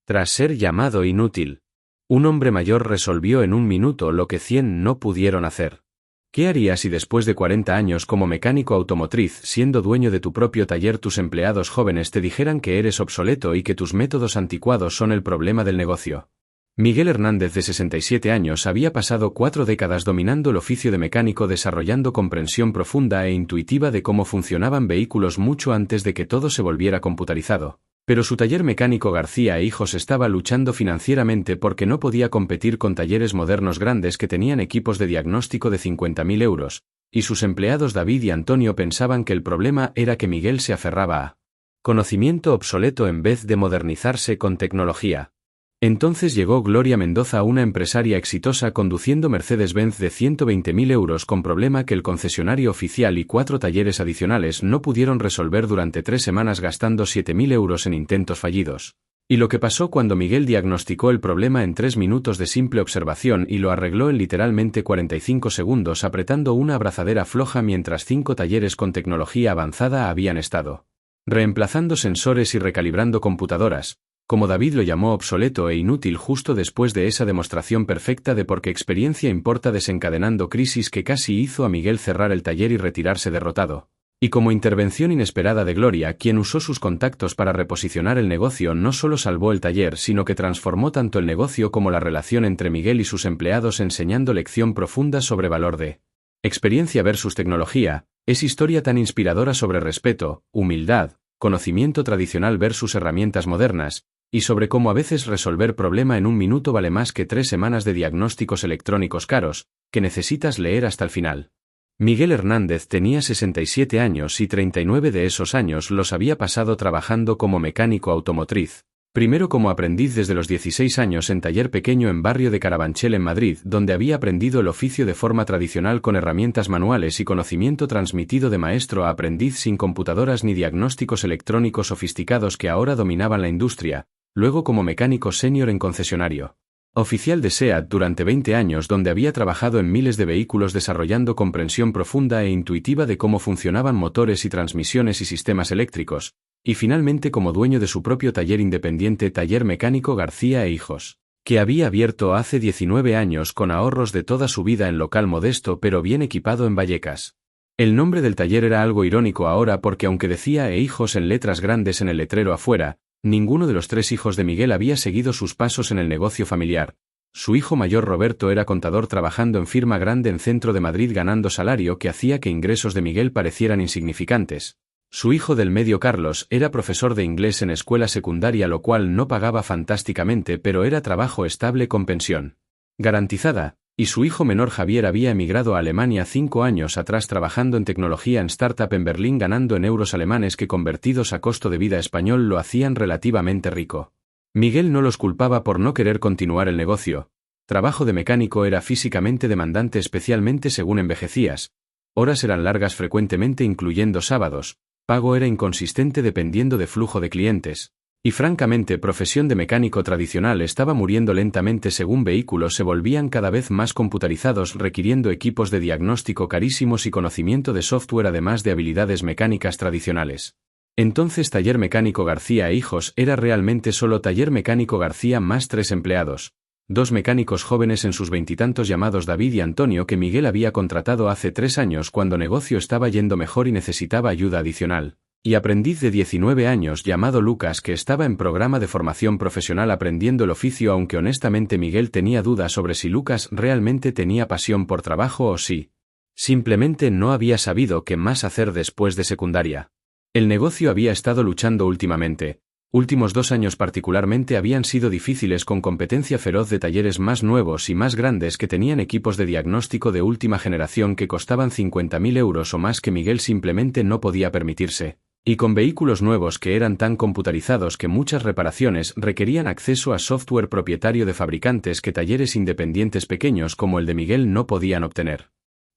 Tras ser llamado inútil, un hombre mayor resolvió en un minuto lo que 100 no pudieron hacer. ¿Qué harías si después de 40 años como mecánico automotriz, siendo dueño de tu propio taller, tus empleados jóvenes te dijeran que eres obsoleto y que tus métodos anticuados son el problema del negocio? Miguel Hernández, de 67 años, había pasado 4 décadas dominando el oficio de mecánico, desarrollando comprensión profunda e intuitiva de cómo funcionaban vehículos mucho antes de que todo se volviera computarizado. Pero su taller mecánico García e Hijos estaba luchando financieramente porque no podía competir con talleres modernos grandes que tenían equipos de diagnóstico de 50.000 euros, y sus empleados David y Antonio pensaban que el problema era que Miguel se aferraba a conocimiento obsoleto en vez de modernizarse con tecnología. Entonces llegó Gloria Mendoza, una empresaria exitosa conduciendo Mercedes-Benz de 120.000 euros, con problema que el concesionario oficial y 4 talleres adicionales no pudieron resolver durante 3 semanas, gastando 7.000 euros en intentos fallidos. Y lo que pasó cuando Miguel diagnosticó el problema en 3 minutos de simple observación y lo arregló en literalmente 45 segundos apretando una abrazadera floja, mientras 5 talleres con tecnología avanzada habían estado reemplazando sensores y recalibrando computadoras, como David lo llamó obsoleto e inútil justo después de esa demostración perfecta de por qué experiencia importa, desencadenando crisis que casi hizo a Miguel cerrar el taller y retirarse derrotado. Y como intervención inesperada de Gloria, quien usó sus contactos para reposicionar el negocio, no solo salvó el taller, sino que transformó tanto el negocio como la relación entre Miguel y sus empleados, enseñando lección profunda sobre valor de experiencia versus tecnología. Es historia tan inspiradora sobre respeto, humildad, conocimiento tradicional versus herramientas modernas, y sobre cómo a veces resolver problema en un minuto vale más que 3 semanas de diagnósticos electrónicos caros, que necesitas leer hasta el final. Miguel Hernández tenía 67 años y 39 de esos años los había pasado trabajando como mecánico automotriz. Primero como aprendiz desde los 16 años en taller pequeño en barrio de Carabanchel en Madrid, donde había aprendido el oficio de forma tradicional con herramientas manuales y conocimiento transmitido de maestro a aprendiz, sin computadoras ni diagnósticos electrónicos sofisticados que ahora dominaban la industria. Luego como mecánico senior en concesionario oficial de SEAT durante 20 años, donde había trabajado en miles de vehículos desarrollando comprensión profunda e intuitiva de cómo funcionaban motores y transmisiones y sistemas eléctricos, y finalmente como dueño de su propio taller independiente, Taller Mecánico García e Hijos, que había abierto hace 19 años con ahorros de toda su vida en local modesto pero bien equipado en Vallecas. El nombre del taller era algo irónico ahora porque aunque decía e Hijos en letras grandes en el letrero afuera, ninguno de los 3 hijos de Miguel había seguido sus pasos en el negocio familiar. Su hijo mayor Roberto era contador trabajando en firma grande en centro de Madrid, ganando salario que hacía que ingresos de Miguel parecieran insignificantes. Su hijo del medio Carlos era profesor de inglés en escuela secundaria, lo cual no pagaba fantásticamente, pero era trabajo estable con pensión garantizada. Y su hijo menor Javier había emigrado a Alemania 5 años atrás, trabajando en tecnología en startup en Berlín, ganando en euros alemanes que convertidos a costo de vida español lo hacían relativamente rico. Miguel no los culpaba por no querer continuar el negocio. Trabajo de mecánico era físicamente demandante, especialmente según envejecías. Horas eran largas frecuentemente, incluyendo sábados. Pago era inconsistente dependiendo de flujo de clientes. Y francamente, profesión de mecánico tradicional estaba muriendo lentamente según vehículos se volvían cada vez más computarizados, requiriendo equipos de diagnóstico carísimos y conocimiento de software además de habilidades mecánicas tradicionales. Entonces Taller Mecánico García e Hijos era realmente solo Taller Mecánico García más 3 empleados. 2 mecánicos jóvenes en sus veintitantos llamados David y Antonio, que Miguel había contratado hace 3 años cuando negocio estaba yendo mejor y necesitaba ayuda adicional. Y aprendiz de 19 años llamado Lucas, que estaba en programa de formación profesional aprendiendo el oficio, aunque honestamente Miguel tenía dudas sobre si Lucas realmente tenía pasión por trabajo o si simplemente no había sabido qué más hacer después de secundaria. El negocio había estado luchando últimamente. Últimos 2 años particularmente habían sido difíciles, con competencia feroz de talleres más nuevos y más grandes que tenían equipos de diagnóstico de última generación que costaban 50.000 euros o más que Miguel simplemente no podía permitirse. Y con vehículos nuevos que eran tan computarizados que muchas reparaciones requerían acceso a software propietario de fabricantes que talleres independientes pequeños como el de Miguel no podían obtener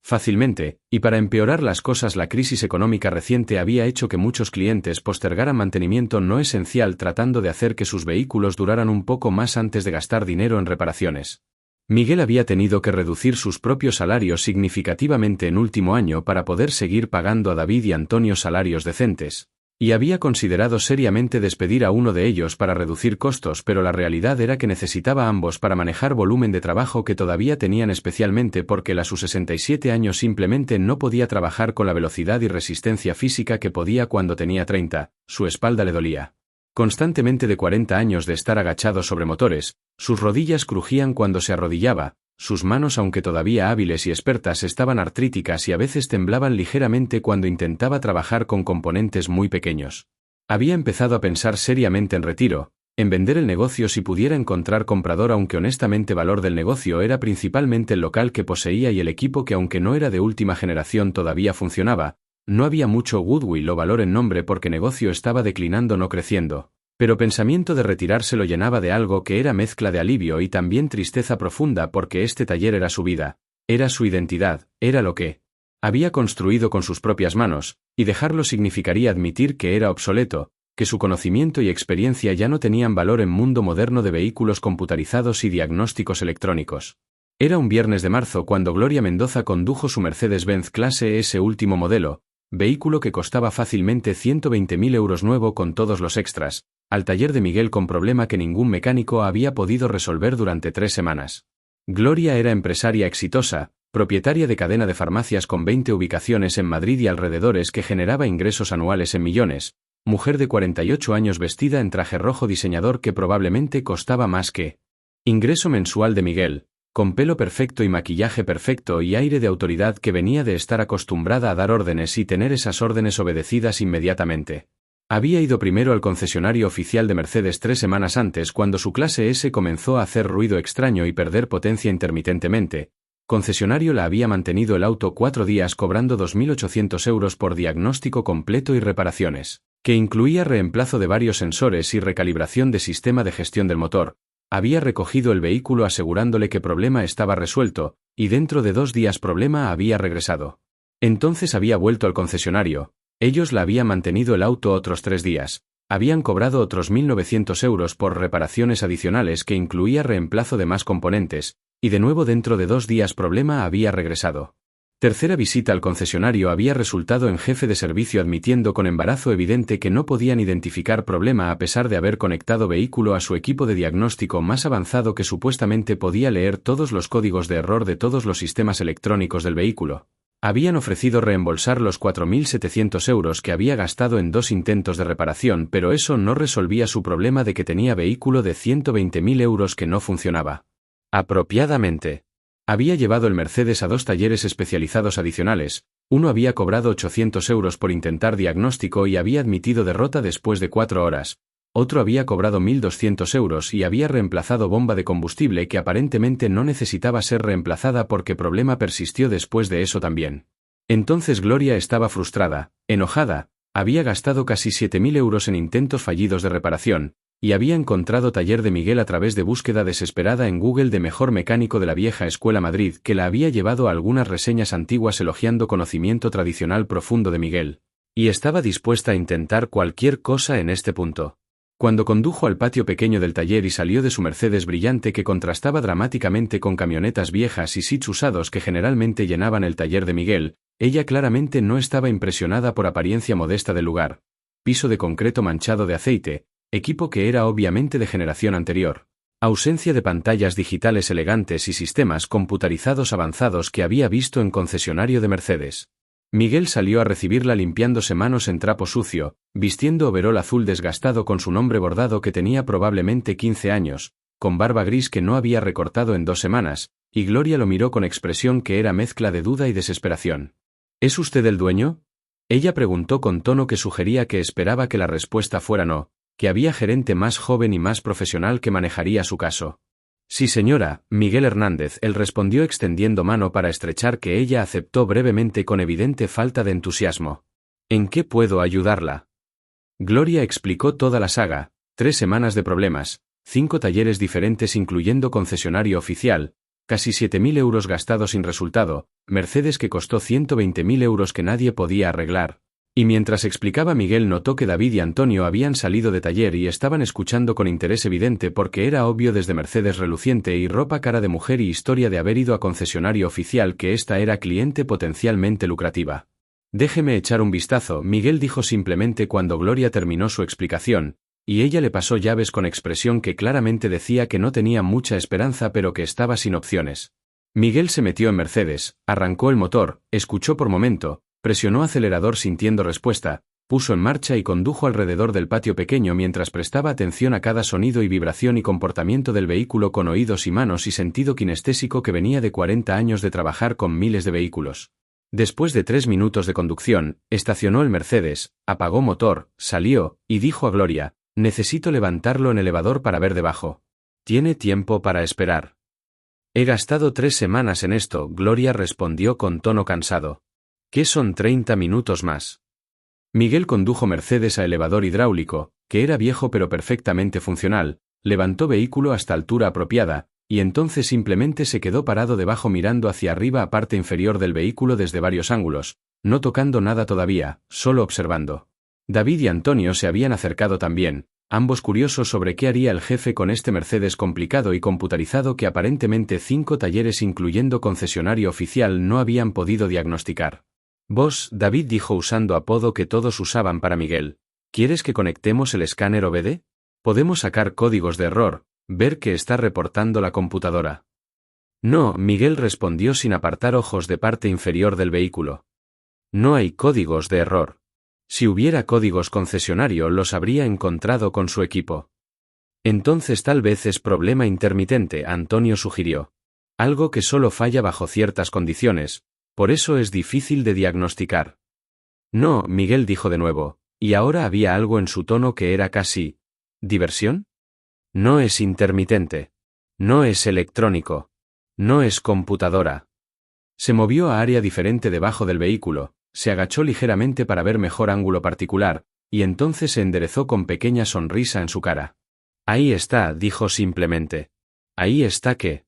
fácilmente, y para empeorar las cosas la crisis económica reciente había hecho que muchos clientes postergaran mantenimiento no esencial, tratando de hacer que sus vehículos duraran un poco más antes de gastar dinero en reparaciones. Miguel había tenido que reducir sus propios salarios significativamente en último año para poder seguir pagando a David y Antonio salarios decentes, Y había considerado seriamente despedir a uno de ellos para reducir costos, pero la realidad era que necesitaba ambos para manejar volumen de trabajo que todavía tenían, especialmente porque a sus 67 años simplemente no podía trabajar con la velocidad y resistencia física que podía cuando tenía 30, su espalda le dolía constantemente de 40 años de estar agachado sobre motores, sus rodillas crujían cuando se arrodillaba, sus manos, aunque todavía hábiles y expertas, estaban artríticas y a veces temblaban ligeramente cuando intentaba trabajar con componentes muy pequeños. Había empezado a pensar seriamente en retiro, en vender el negocio si pudiera encontrar comprador, aunque honestamente valor del negocio era principalmente el local que poseía y el equipo que, aunque no era de última generación, todavía funcionaba. No había mucho goodwill o valor en nombre porque negocio estaba declinando, no creciendo. Pero pensamiento de retirarse lo llenaba de algo que era mezcla de alivio y también tristeza profunda, porque este taller era su vida, era su identidad, era lo que había construido con sus propias manos, y dejarlo significaría admitir que era obsoleto, que su conocimiento y experiencia ya no tenían valor en mundo moderno de vehículos computarizados y diagnósticos electrónicos. Era un viernes de marzo cuando Gloria Mendoza condujo su Mercedes-Benz clase S último modelo, vehículo que costaba fácilmente 120.000 euros nuevo con todos los extras, al taller de Miguel con problema que ningún mecánico había podido resolver durante 3 semanas. Gloria era empresaria exitosa, propietaria de cadena de farmacias con 20 ubicaciones en Madrid y alrededores que generaba ingresos anuales en millones, mujer de 48 años vestida en traje rojo diseñador que probablemente costaba más que ingreso mensual de Miguel, con pelo perfecto y maquillaje perfecto y aire de autoridad que venía de estar acostumbrada a dar órdenes y tener esas órdenes obedecidas inmediatamente. Había ido primero al concesionario oficial de Mercedes 3 semanas antes cuando su clase S comenzó a hacer ruido extraño y perder potencia intermitentemente. Concesionario la había mantenido el auto 4 días cobrando 2.800 euros por diagnóstico completo y reparaciones, que incluía reemplazo de varios sensores y recalibración de sistema de gestión del motor. Había recogido el vehículo asegurándole que problema estaba resuelto, y dentro de 2 días problema había regresado. Entonces había vuelto al concesionario. Ellos la habían mantenido el auto otros 3 días, habían cobrado otros 1.900 euros por reparaciones adicionales que incluía reemplazo de más componentes, y de nuevo dentro de 2 días problema había regresado. Tercera visita al concesionario había resultado en jefe de servicio admitiendo con embarazo evidente que no podían identificar problema a pesar de haber conectado vehículo a su equipo de diagnóstico más avanzado que supuestamente podía leer todos los códigos de error de todos los sistemas electrónicos del vehículo. Habían ofrecido reembolsar los 4.700 euros que había gastado en 2 intentos de reparación, pero eso no resolvía su problema de que tenía vehículo de 120.000 euros que no funcionaba apropiadamente. Había llevado el Mercedes a 2 talleres especializados adicionales, uno había cobrado 800 euros por intentar diagnóstico y había admitido derrota después de 4 horas, otro había cobrado 1.200 euros y había reemplazado bomba de combustible que aparentemente no necesitaba ser reemplazada porque problema persistió después de eso también. Entonces Gloria estaba frustrada, enojada, había gastado casi 7.000 euros en intentos fallidos de reparación, y había encontrado taller de Miguel a través de búsqueda desesperada en Google de mejor mecánico de la vieja escuela Madrid que la había llevado a algunas reseñas antiguas elogiando conocimiento tradicional profundo de Miguel, y estaba dispuesta a intentar cualquier cosa en este punto. Cuando condujo al patio pequeño del taller y salió de su Mercedes brillante que contrastaba dramáticamente con camionetas viejas y sits usados que generalmente llenaban el taller de Miguel, ella claramente no estaba impresionada por apariencia modesta del lugar. Piso de concreto manchado de aceite, equipo que era obviamente de generación anterior, ausencia de pantallas digitales elegantes y sistemas computarizados avanzados que había visto en concesionario de Mercedes. Miguel salió a recibirla limpiándose manos en trapo sucio, vistiendo overol azul desgastado con su nombre bordado que tenía probablemente 15 años, con barba gris que no había recortado en 2 semanas, y Gloria lo miró con expresión que era mezcla de duda y desesperación. ¿Es usted el dueño? Ella preguntó con tono que sugería que esperaba que la respuesta fuera no, que había gerente más joven y más profesional que manejaría su caso. Sí señora, Miguel Hernández, él respondió extendiendo mano para estrechar que ella aceptó brevemente con evidente falta de entusiasmo. ¿En qué puedo ayudarla? Gloria explicó toda la saga, 3 semanas de problemas, 5 talleres diferentes incluyendo concesionario oficial, casi 7.000 euros gastados sin resultado, Mercedes que costó 120.000 euros que nadie podía arreglar. Y mientras explicaba Miguel notó que David y Antonio habían salido de taller y estaban escuchando con interés evidente porque era obvio desde Mercedes reluciente y ropa cara de mujer y historia de haber ido a concesionario oficial que esta era cliente potencialmente lucrativa. Déjeme echar un vistazo, Miguel dijo simplemente cuando Gloria terminó su explicación, y ella le pasó llaves con expresión que claramente decía que no tenía mucha esperanza pero que estaba sin opciones. Miguel se metió en Mercedes, arrancó el motor, escuchó por momento, presionó acelerador sintiendo respuesta, puso en marcha y condujo alrededor del patio pequeño mientras prestaba atención a cada sonido y vibración y comportamiento del vehículo con oídos y manos y sentido kinestésico que venía de 40 años de trabajar con miles de vehículos. Después de 3 minutos de conducción, estacionó el Mercedes, apagó motor, salió, y dijo a Gloria, necesito levantarlo en elevador para ver debajo. ¿Tiene tiempo para esperar? He gastado 3 semanas en esto, Gloria respondió con tono cansado. ¿Qué son 30 minutos más? Miguel condujo Mercedes a elevador hidráulico, que era viejo pero perfectamente funcional, levantó vehículo hasta altura apropiada, y entonces simplemente se quedó parado debajo mirando hacia arriba a parte inferior del vehículo desde varios ángulos, no tocando nada todavía, solo observando. David y Antonio se habían acercado también, ambos curiosos sobre qué haría el jefe con este Mercedes complicado y computarizado que aparentemente 5 talleres incluyendo concesionario oficial no habían podido diagnosticar. Vos, David dijo usando apodo que todos usaban para Miguel, ¿quieres que conectemos el escáner OBD? Podemos sacar códigos de error, ver qué está reportando la computadora. No, Miguel respondió sin apartar ojos de parte inferior del vehículo. No hay códigos de error. Si hubiera códigos concesionario los habría encontrado con su equipo. Entonces tal vez es problema intermitente, Antonio sugirió. Algo que solo falla bajo ciertas condiciones, por eso es difícil de diagnosticar. No, Miguel dijo de nuevo, y ahora había algo en su tono que era casi... ¿diversión? No es intermitente. No es electrónico. No es computadora. Se movió a área diferente debajo del vehículo, se agachó ligeramente para ver mejor ángulo particular, y entonces se enderezó con pequeña sonrisa en su cara. Ahí está, dijo simplemente. ¿Ahí está qué?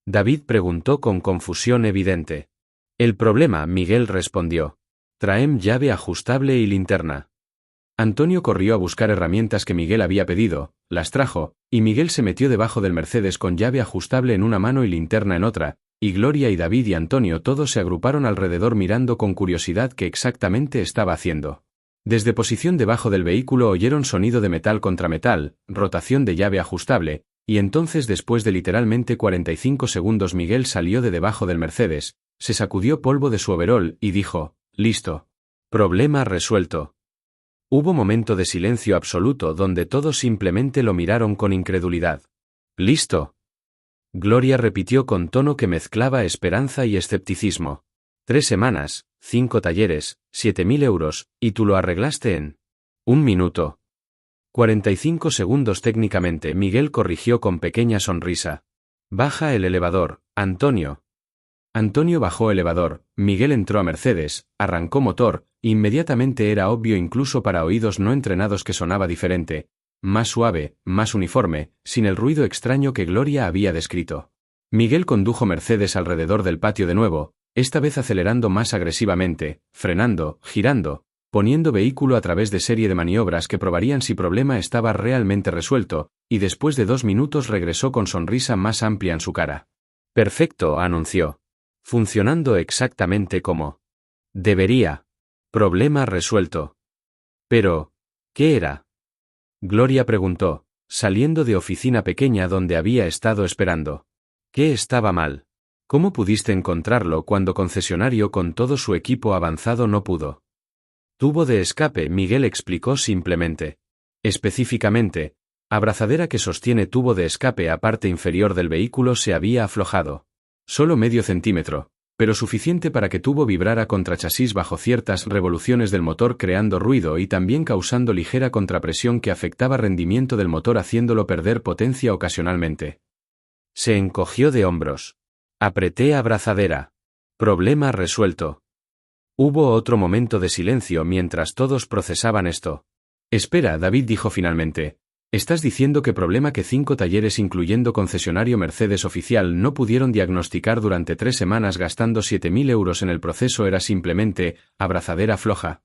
David preguntó con confusión evidente. El problema, Miguel respondió. Traem llave ajustable y linterna. Antonio corrió a buscar herramientas que Miguel había pedido, las trajo, y Miguel se metió debajo del Mercedes con llave ajustable en una mano y linterna en otra, y Gloria y David y Antonio todos se agruparon alrededor mirando con curiosidad qué exactamente estaba haciendo. Desde posición debajo del vehículo oyeron sonido de metal contra metal, rotación de llave ajustable, y entonces después de literalmente 45 segundos Miguel salió de debajo del Mercedes, se sacudió polvo de su overol y dijo, listo. Problema resuelto. Hubo momento de silencio absoluto donde todos simplemente lo miraron con incredulidad. ¿Listo? Gloria repitió con tono que mezclaba esperanza y escepticismo. 3 semanas, 5 talleres, 7.000 euros, y tú lo arreglaste en 1 minuto. 45 segundos técnicamente, Miguel corrigió con pequeña sonrisa. Baja el elevador, Antonio. Antonio bajó elevador, Miguel entró a Mercedes, arrancó motor, inmediatamente era obvio incluso para oídos no entrenados que sonaba diferente, más suave, más uniforme, sin el ruido extraño que Gloria había descrito. Miguel condujo Mercedes alrededor del patio de nuevo, esta vez acelerando más agresivamente, frenando, girando, poniendo vehículo a través de serie de maniobras que probarían si problema estaba realmente resuelto, y después de 2 minutos regresó con sonrisa más amplia en su cara. Perfecto, anunció. Funcionando exactamente como debería. Problema resuelto. Pero, ¿qué era? Gloria preguntó, saliendo de oficina pequeña donde había estado esperando. ¿Qué estaba mal? ¿Cómo pudiste encontrarlo cuando concesionario con todo su equipo avanzado no pudo? Tubo de escape, Miguel explicó simplemente. Específicamente, abrazadera que sostiene tubo de escape a parte inferior del vehículo se había aflojado. Solo medio centímetro, pero suficiente para que tubo vibrara contra chasis bajo ciertas revoluciones del motor creando ruido y también causando ligera contrapresión que afectaba rendimiento del motor haciéndolo perder potencia ocasionalmente. Se encogió de hombros. Apreté abrazadera. Problema resuelto. Hubo otro momento de silencio mientras todos procesaban esto. Espera, David dijo finalmente. ¿Estás diciendo que problema que 5 talleres incluyendo concesionario Mercedes oficial no pudieron diagnosticar durante 3 semanas gastando 7.000 euros en el proceso era simplemente abrazadera floja?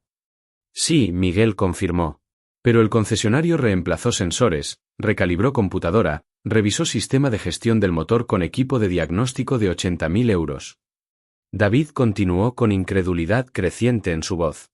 Sí, Miguel confirmó. Pero el concesionario reemplazó sensores, recalibró computadora, revisó sistema de gestión del motor con equipo de diagnóstico de 80.000 euros. David continuó con incredulidad creciente en su voz.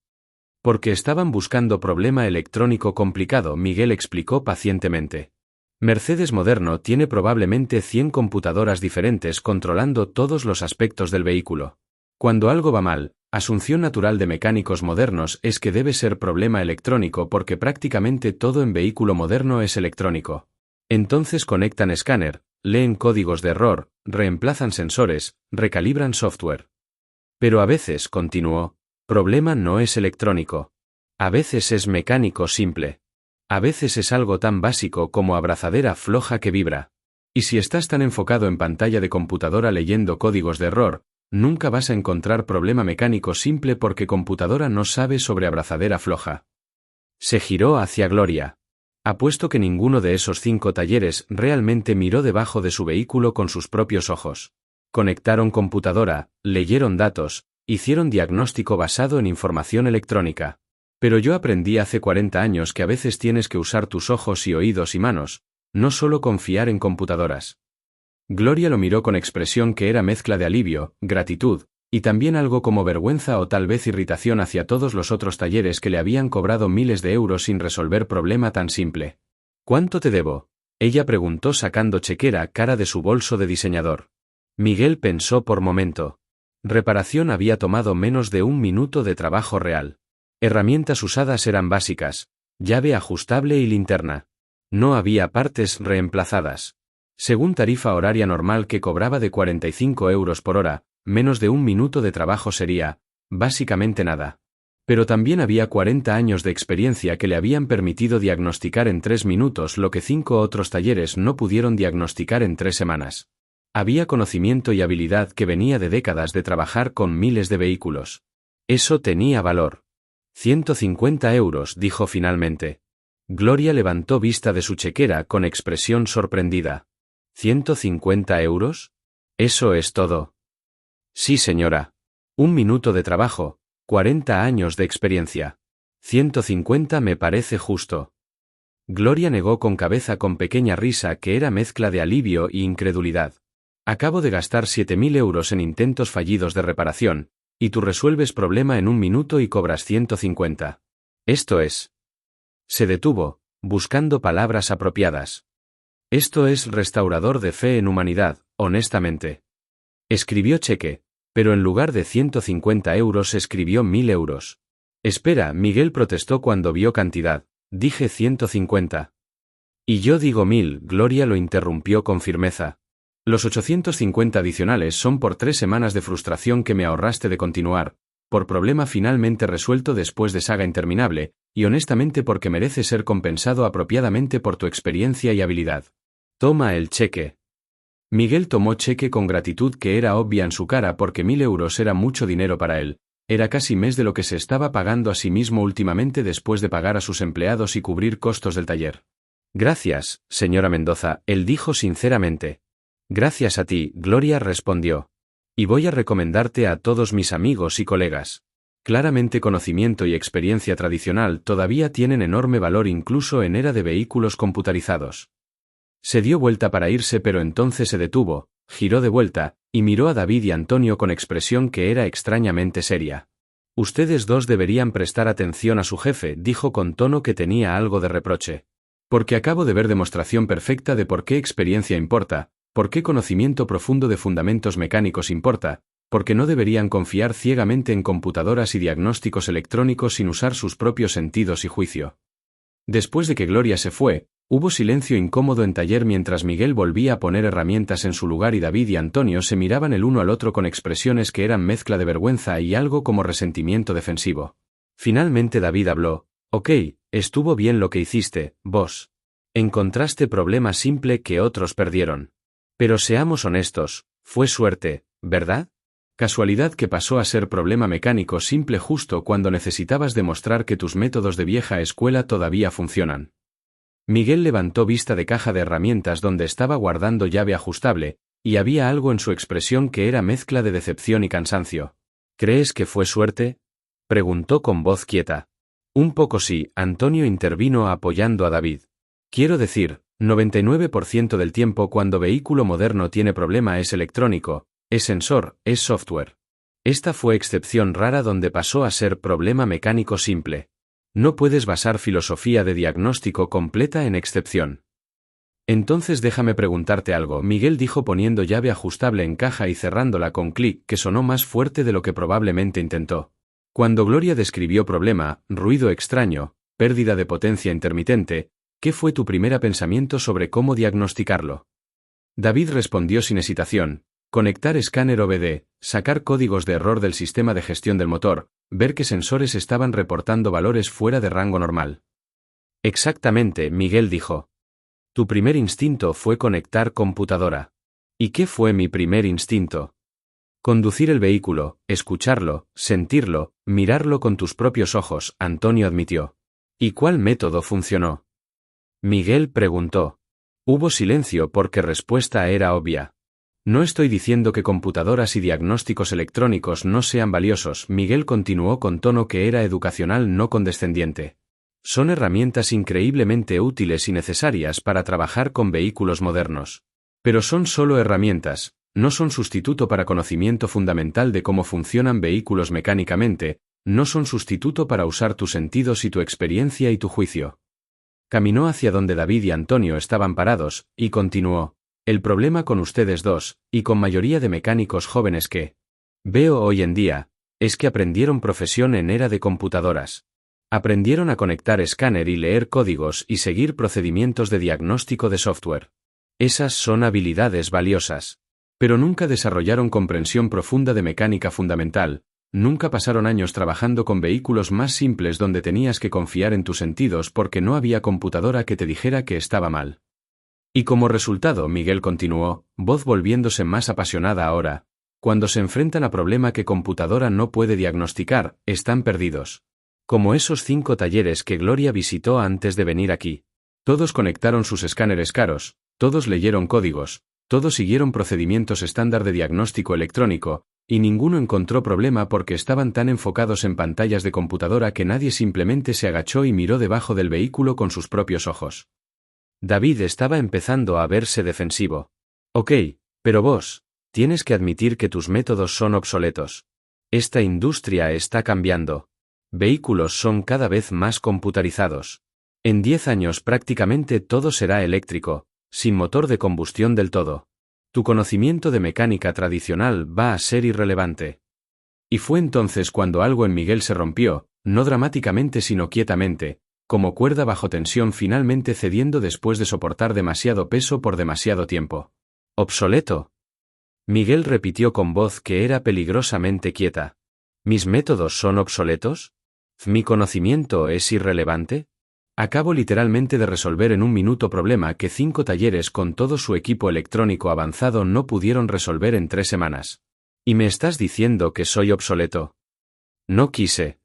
Porque estaban buscando problema electrónico complicado, Miguel explicó pacientemente. Mercedes Moderno tiene probablemente 100 computadoras diferentes controlando todos los aspectos del vehículo. Cuando algo va mal, asunción natural de mecánicos modernos es que debe ser problema electrónico porque prácticamente todo en vehículo moderno es electrónico. Entonces conectan escáner, leen códigos de error, reemplazan sensores, recalibran software. Pero a veces, continuó, problema no es electrónico. A veces es mecánico simple. A veces es algo tan básico como abrazadera floja que vibra. Y si estás tan enfocado en pantalla de computadora leyendo códigos de error, nunca vas a encontrar problema mecánico simple porque computadora no sabe sobre abrazadera floja. Se giró hacia Gloria. Apuesto que ninguno de esos 5 talleres realmente miró debajo de su vehículo con sus propios ojos. Conectaron computadora, leyeron datos, hicieron diagnóstico basado en información electrónica. Pero yo aprendí hace 40 años que a veces tienes que usar tus ojos y oídos y manos, no solo confiar en computadoras. Gloria lo miró con expresión que era mezcla de alivio, gratitud, y también algo como vergüenza o tal vez irritación hacia todos los otros talleres que le habían cobrado miles de euros sin resolver problema tan simple. ¿Cuánto te debo? Ella preguntó sacando chequera cara de su bolso de diseñador. Miguel pensó por momento. Reparación había tomado menos de 1 minuto de trabajo real. Herramientas usadas eran básicas, llave ajustable y linterna. No había partes reemplazadas. Según tarifa horaria normal que cobraba de 45 euros por hora, menos de 1 minuto de trabajo sería, básicamente nada. Pero también había 40 años de experiencia que le habían permitido diagnosticar en 3 minutos lo que 5 otros talleres no pudieron diagnosticar en 3 semanas. Había conocimiento y habilidad que venía de décadas de trabajar con miles de vehículos. Eso tenía valor. 150 euros, dijo finalmente. Gloria levantó vista de su chequera con expresión sorprendida. ¿150 euros? ¿Eso es todo? Sí, señora. 1 minuto de trabajo, 40 años de experiencia. 150 me parece justo. Gloria negó con cabeza con pequeña risa que era mezcla de alivio y incredulidad. Acabo de gastar 7.000 euros en intentos fallidos de reparación, y tú resuelves problema en 1 minuto y cobras 150. Esto es. Se detuvo, buscando palabras apropiadas. Esto es restaurador de fe en humanidad, honestamente. Escribió cheque, pero en lugar de 150 euros escribió 1.000 euros. Espera, Miguel protestó cuando vio cantidad. Dije 150. Y yo digo 1.000, Gloria lo interrumpió con firmeza. Los 850 adicionales son por 3 semanas de frustración que me ahorraste de continuar, por problema finalmente resuelto después de saga interminable, y honestamente porque merece ser compensado apropiadamente por tu experiencia y habilidad. Toma el cheque. Miguel tomó cheque con gratitud que era obvia en su cara porque 1.000 euros era mucho dinero para él, era casi mes de lo que se estaba pagando a sí mismo últimamente después de pagar a sus empleados y cubrir costos del taller. Gracias, señora Mendoza, él dijo sinceramente. Gracias a ti, Gloria respondió. Y voy a recomendarte a todos mis amigos y colegas. Claramente conocimiento y experiencia tradicional todavía tienen enorme valor incluso en era de vehículos computarizados. Se dio vuelta para irse pero entonces se detuvo, giró de vuelta, y miró a David y Antonio con expresión que era extrañamente seria. Ustedes dos deberían prestar atención a su jefe, dijo con tono que tenía algo de reproche. Porque acabo de ver demostración perfecta de por qué experiencia importa, por qué conocimiento profundo de fundamentos mecánicos importa, porque no deberían confiar ciegamente en computadoras y diagnósticos electrónicos sin usar sus propios sentidos y juicio. Después de que Gloria se fue, hubo silencio incómodo en taller mientras Miguel volvía a poner herramientas en su lugar y David y Antonio se miraban el uno al otro con expresiones que eran mezcla de vergüenza y algo como resentimiento defensivo. Finalmente David habló. Ok, estuvo bien lo que hiciste, vos. Encontraste problema simple que otros perdieron. Pero seamos honestos, fue suerte, ¿verdad? Casualidad que pasó a ser problema mecánico simple justo cuando necesitabas demostrar que tus métodos de vieja escuela todavía funcionan. Miguel levantó vista de caja de herramientas donde estaba guardando llave ajustable, y había algo en su expresión que era mezcla de decepción y cansancio. ¿Crees que fue suerte? Preguntó con voz quieta. Un poco sí, Antonio intervino apoyando a David. Quiero decir, 99% del tiempo cuando vehículo moderno tiene problema es electrónico, es sensor, es software. Esta fue excepción rara donde pasó a ser problema mecánico simple. No puedes basar filosofía de diagnóstico completa en excepción. Entonces déjame preguntarte algo, Miguel dijo poniendo llave ajustable en caja y cerrándola con clic que sonó más fuerte de lo que probablemente intentó. Cuando Gloria describió problema, ruido extraño, pérdida de potencia intermitente, ¿qué fue tu primer pensamiento sobre cómo diagnosticarlo? David respondió sin hesitación: conectar escáner OBD, sacar códigos de error del sistema de gestión del motor, ver qué sensores estaban reportando valores fuera de rango normal. Exactamente, Miguel dijo. Tu primer instinto fue conectar computadora. ¿Y qué fue mi primer instinto? Conducir el vehículo, escucharlo, sentirlo, mirarlo con tus propios ojos, Antonio admitió. ¿Y cuál método funcionó? Miguel preguntó. Hubo silencio porque respuesta era obvia. No estoy diciendo que computadoras y diagnósticos electrónicos no sean valiosos, Miguel continuó con tono que era educacional no condescendiente. Son herramientas increíblemente útiles y necesarias para trabajar con vehículos modernos. Pero son solo herramientas, no son sustituto para conocimiento fundamental de cómo funcionan vehículos mecánicamente, no son sustituto para usar tus sentidos y tu experiencia y tu juicio. Caminó hacia donde David y Antonio estaban parados, y continuó: el problema con ustedes dos, y con mayoría de mecánicos jóvenes que veo hoy en día, es que aprendieron profesión en era de computadoras. Aprendieron a conectar escáner y leer códigos y seguir procedimientos de diagnóstico de software. Esas son habilidades valiosas. Pero nunca desarrollaron comprensión profunda de mecánica fundamental, nunca pasaron años trabajando con vehículos más simples donde tenías que confiar en tus sentidos porque no había computadora que te dijera que estaba mal. Y como resultado, Miguel continuó, voz volviéndose más apasionada ahora, cuando se enfrentan a problema que computadora no puede diagnosticar, están perdidos. Como esos 5 talleres que Gloria visitó antes de venir aquí. Todos conectaron sus escáneres caros, todos leyeron códigos, todos siguieron procedimientos estándar de diagnóstico electrónico, y ninguno encontró problema porque estaban tan enfocados en pantallas de computadora que nadie simplemente se agachó y miró debajo del vehículo con sus propios ojos. David estaba empezando a verse defensivo. Ok, pero vos, tienes que admitir que tus métodos son obsoletos. Esta industria está cambiando. Vehículos son cada vez más computarizados. En 10 años prácticamente todo será eléctrico, sin motor de combustión del todo. Tu conocimiento de mecánica tradicional va a ser irrelevante. Y fue entonces cuando algo en Miguel se rompió, no dramáticamente sino quietamente, como cuerda bajo tensión finalmente cediendo después de soportar demasiado peso por demasiado tiempo. ¿Obsoleto? Miguel repitió con voz que era peligrosamente quieta. ¿Mis métodos son obsoletos? ¿Mi conocimiento es irrelevante? Acabo literalmente de resolver en un minuto problema que 5 talleres con todo su equipo electrónico avanzado no pudieron resolver en 3 semanas. ¿Y me estás diciendo que soy obsoleto? No quise.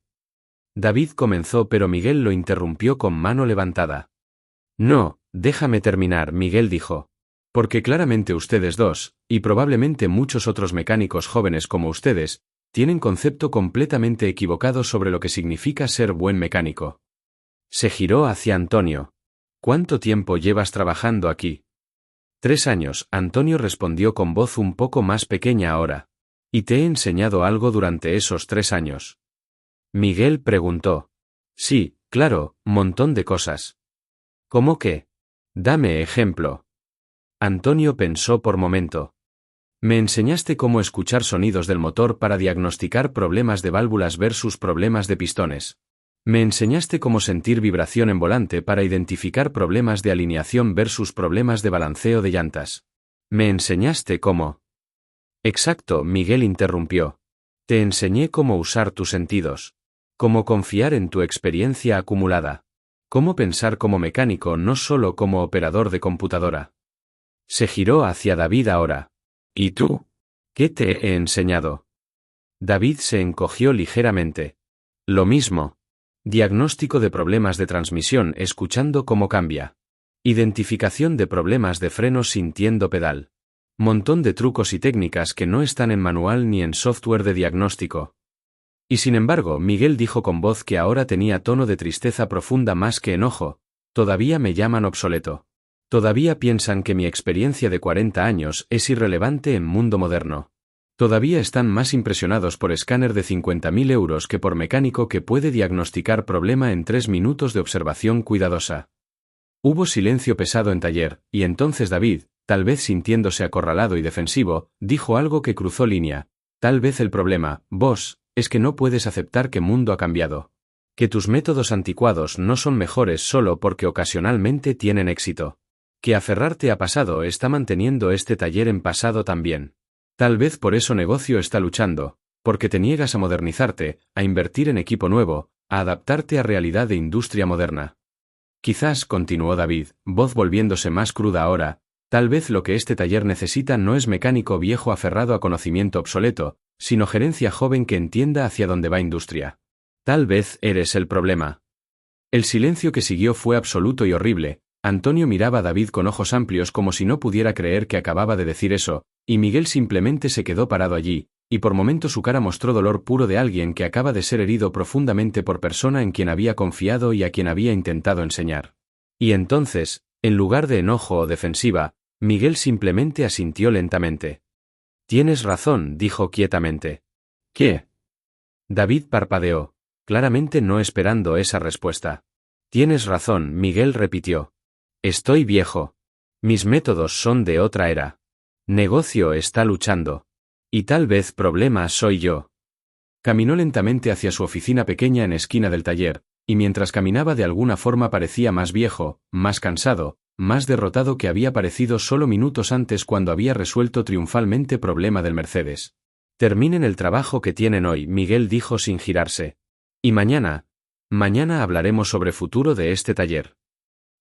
David comenzó pero Miguel lo interrumpió con mano levantada. No, déjame terminar, Miguel dijo. Porque claramente ustedes dos, y probablemente muchos otros mecánicos jóvenes como ustedes, tienen concepto completamente equivocado sobre lo que significa ser buen mecánico. Se giró hacia Antonio. ¿Cuánto tiempo llevas trabajando aquí? 3 años, Antonio respondió con voz un poco más pequeña ahora. ¿Y te he enseñado algo durante esos 3 años? Miguel preguntó. Sí, claro, montón de cosas. ¿Cómo qué? Dame ejemplo. Antonio pensó por momento. Me enseñaste cómo escuchar sonidos del motor para diagnosticar problemas de válvulas versus problemas de pistones. Me enseñaste cómo sentir vibración en volante para identificar problemas de alineación versus problemas de balanceo de llantas. Me enseñaste cómo. Exacto, Miguel interrumpió. Te enseñé cómo usar tus sentidos. Cómo confiar en tu experiencia acumulada. Cómo pensar como mecánico no solo como operador de computadora. Se giró hacia David ahora. ¿Y tú? ¿Qué te he enseñado? David se encogió ligeramente. Lo mismo. Diagnóstico de problemas de transmisión escuchando cómo cambia. Identificación de problemas de frenos sintiendo pedal. Montón de trucos y técnicas que no están en manual ni en software de diagnóstico. Y sin embargo, Miguel dijo con voz que ahora tenía tono de tristeza profunda más que enojo, todavía me llaman obsoleto. Todavía piensan que mi experiencia de 40 años es irrelevante en mundo moderno. Todavía están más impresionados por escáner de 50.000 euros que por mecánico que puede diagnosticar problema en 3 minutos de observación cuidadosa. Hubo silencio pesado en taller, y entonces David, tal vez sintiéndose acorralado y defensivo, dijo algo que cruzó línea. Tal vez el problema, vos, es que no puedes aceptar que mundo ha cambiado. Que tus métodos anticuados no son mejores solo porque ocasionalmente tienen éxito. Que aferrarte a pasado está manteniendo este taller en pasado también. Tal vez por eso negocio está luchando, porque te niegas a modernizarte, a invertir en equipo nuevo, a adaptarte a realidad de industria moderna. Quizás, continuó David, voz volviéndose más cruda ahora, tal vez lo que este taller necesita no es mecánico viejo aferrado a conocimiento obsoleto, sino gerencia joven que entienda hacia dónde va industria. Tal vez eres el problema. El silencio que siguió fue absoluto y horrible. Antonio miraba a David con ojos amplios como si no pudiera creer que acababa de decir eso, y Miguel simplemente se quedó parado allí, y por momentos su cara mostró dolor puro de alguien que acaba de ser herido profundamente por persona en quien había confiado y a quien había intentado enseñar. Y entonces, en lugar de enojo o defensiva, Miguel simplemente asintió lentamente. Tienes razón, dijo quietamente. ¿Qué? David parpadeó, claramente no esperando esa respuesta. Tienes razón, Miguel repitió. Estoy viejo. Mis métodos son de otra era. Negocio está luchando. Y tal vez problema soy yo. Caminó lentamente hacia su oficina pequeña en esquina del taller, y mientras caminaba de alguna forma parecía más viejo, más cansado, más derrotado que había parecido solo minutos antes cuando había resuelto triunfalmente problema del Mercedes. Terminen el trabajo que tienen hoy, Miguel dijo sin girarse. Y mañana hablaremos sobre futuro de este taller.